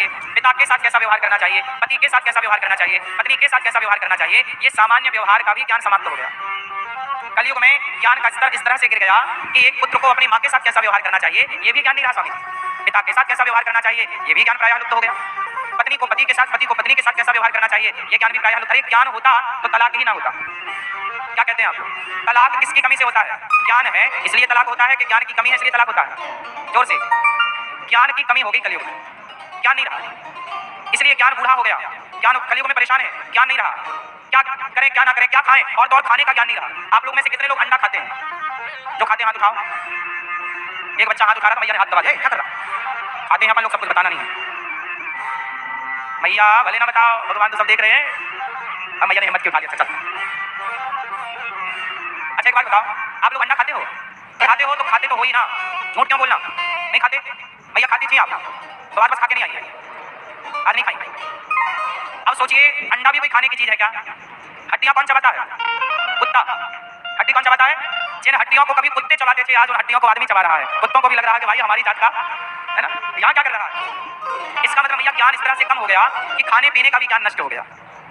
चाहिए, पिता के साथ कैसा व्यवहार करना चाहिए, पति के साथ कैसा व्यवहार करना चाहिए, पत्नी के साथ कैसा व्यवहार करना चाहिए, ये सामान्य व्यवहार का भी ज्ञान समाप्त हो गया। कलयुग में ज्ञान का स्तर इस तरह से गिर गया कि एक पुत्र को अपनी माँ के साथ कैसा व्यवहार करना चाहिए ये भी ज्ञान नहीं रहा स्वामी। पिता के साथ कैसा व्यवहार करना चाहिए ये भी ज्ञान प्रायः लुप्त हो गया। पत्नी को पति के साथ, पति को पत्नी के साथ कैसा व्यवहार करना चाहिए ये ज्ञान भी प्रायः लुप्त। अरे ज्ञान होता तो तलाक ही ना होता। क्या कहते हैं आप? तलाक किसकी कमी से होता है? ज्ञान है इसलिए तलाक होता है कि ज्ञान की कमी है इसलिए तलाक होता है? जोर से। ज्ञान की कमी हो गई कलयुग में, ज्ञान नहीं रहा, इसलिए ज्ञान बूढ़ा हो गया। ज्ञान कलयुग में परेशान है, ज्ञान नहीं रहा। क्या करें क्या ना करें, क्या खाएं, और तो और खाने का ज्ञान नहीं रहा। आप लोग में से कितने लोग अंडा खाते हैं? जो खाते हैं हाथ उठाओ। एक बच्चा हाथ उठा रहा था, मैया ने हाथ दबा दिया। क्या कर रहा? खाते हैं अपन लोग, सब कुछ बताना नहीं है। मैया भले ना बताओ, भगवान तो सब देख रहे हैं। अब मैया ने हिम्मत क्यों उठा लिया? चल अच्छा एक बात बताओ, आप लोग अंडा खाते हो? खाते हो तो खाते तो हो ही ना, झूठ क्यों बोलना? नहीं खाते? मैया खाती थी आप तो आज बस खा के नहीं आई है, आज नहीं खाई। अब सोचिए अंडा भी कोई खाने की चीज है क्या? हड्डियां कौन चबाता है? कुत्ता। हड्डी कौन चबाता है? जिन हड्डियों को कभी कुत्ते चबाते थे आज उन हड्डियों को आदमी चबा रहा है। कुत्तों को भी लग रहा है कि भाई हमारी जात का है ना, यहाँ क्या कर रहा है? इसका मतलब भैया ज्ञान इस तरह से कम हो गया कि खाने पीने का भी ज्ञान नष्ट हो गया।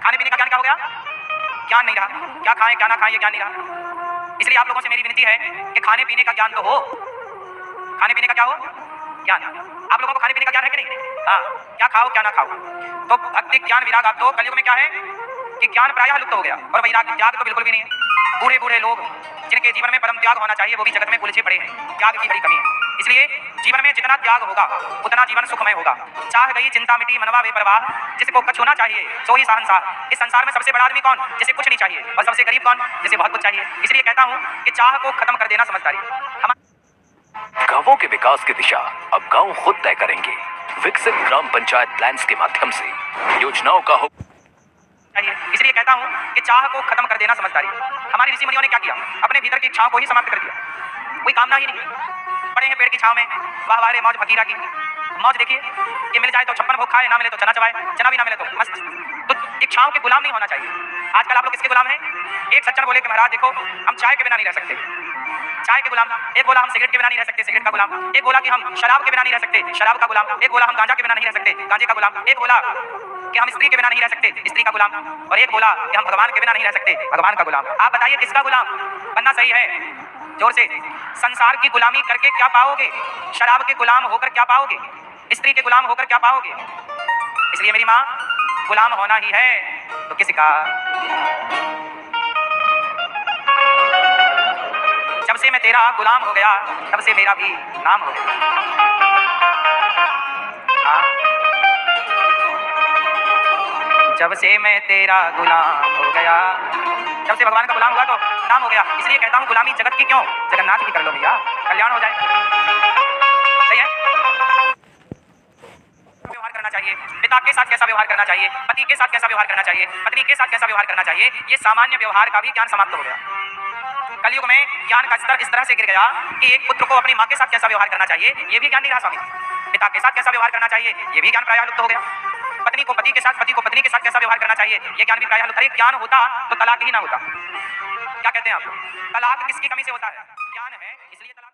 खाने पीने का ज्ञान क्या हो गया? ज्ञान नहीं रहा। क्या खाएं क्या ना खाएं ये ज्ञान नहीं रहा। इसलिए आप लोगों से मेरी विनती है कि खाने पीने का ज्ञान तो हो। खाने पीने का क्या हो? ज्ञान। आप लोगों को खाने पीने का ज्ञान है कि नहीं? हाँ, क्या खाओ क्या ना खाओ। तो भक्ति ज्ञान विराग। आप तो कलयुग में क्या है कि ज्ञान प्रायः लुप्त हो गया और वैराग्य त्याग तो बिल्कुल भी नहीं है। बूढ़े बूढ़े लोग जिनके जीवन में परम त्याग होना चाहिए वो भी जगत में उलझे पड़े हैं। त्याग की बड़ी कमी है। इसलिए जीवन में जितना त्याग होगा उतना जीवन सुखमय होगा। चाह गई चिंता मिटी मनवा बेपरवाह, जिसको कुछ होना चाहिए सो ही शहंशाह। इस संसार में सबसे बड़ा आदमी कौन? जिसे कुछ नहीं चाहिए। और सबसे गरीब कौन? जिसे बहुत कुछ चाहिए। इसलिए कहता हूँ कि चाह को खत्म कर देना समझदारी। गांवों के विकास की दिशा अब गांव खुद तय करेंगे। विकसित ग्राम पंचायत प्लान्स के माध्यम से योजनाओं का हो चाहिए। इसलिए कहता हूँ कि चाह को खत्म कर देना समझदारी। हमारे ऋषि मुनियों ने क्या किया? अपने भीतर की इच्छाओं को ही समाप्त कर दिया। कोई कामना ही नहीं। पड़े हैं पेड़ की छाव में, वाह वाह रे मौज फकीरा की। मौज देखिए कि मिल जाए तो 56 भोग खाए, ना मिले तो चना चबाए, चना भी ना मिले तो मस्त। तो इच्छाओं के गुलाम नहीं होना चाहिए। आजकल आप लोग किसके गुलाम हैं? एक सज्जन बोले कि महाराज देखो हम चाय के बिना नहीं रह सकते, चाय के गुलाम। एक बोला हम सिगरेट के बिना नहीं रह सकते, सिगरेट का गुलाम। एक बोला कि हम शराब के बिना नहीं रह सकते, शराब का गुलाम। एक बोला हम गांजा के बिना नहीं रह सकते, गांजे का गुलाम। एक बोला कि हम स्त्री के बिना नहीं रह सकते, स्त्री का गुलाम। और एक बोला कि हम भगवान के बिना नहीं रह सकते, भगवान का गुलाम। आप बताइए किसका गुलाम बनना सही है? जोर से। संसार की गुलामी करके क्या पाओगे? शराब के गुलाम होकर क्या पाओगे? स्त्री के गुलाम होकर क्या पाओगे? इसलिए मेरी माँ, गुलाम होना ही है तो किसका? जब से मैं तेरा गुलाम हो गया तब से मेरा भी नाम हो गया। हाँ। जब से मैं तेरा गुलाम हो गया, जब से भगवान का गुलाम हुआ तो नाम हो गया। इसलिए कहता हूँ गुलामी जगत की क्यों, जगन्नाथ की कर लो भैया, कल्याण हो जाए। सही है? व्यवहार करना चाहिए, पिता के साथ कैसा व्यवहार करना चाहिए, पति के साथ कैसा व्यवहार करना चाहिए, पत्नी के साथ कैसा व्यवहार करना चाहिए, ये सामान्य व्यवहार का भी ज्ञान समाप्त हो गया। कलयुग में ज्ञान का स्तर इस तरह से गिर गया कि एक पुत्र को अपनी माँ के साथ कैसा व्यवहार करना चाहिए ये भी ज्ञान नहीं रहा स्वामी। पिता के साथ कैसा व्यवहार करना चाहिए ये भी ज्ञान प्रायः लुप्त हो गया। पत्नी को पति के साथ, पति को पत्नी के साथ कैसा व्यवहार करना चाहिए ये ज्ञान भी प्रायः लुप्त। अरे ज्ञान होता तो तलाक ही ना होता। क्या कहते हैं आप? तलाक किसकी कमी से होता है? ज्ञान है इसलिए तलाक।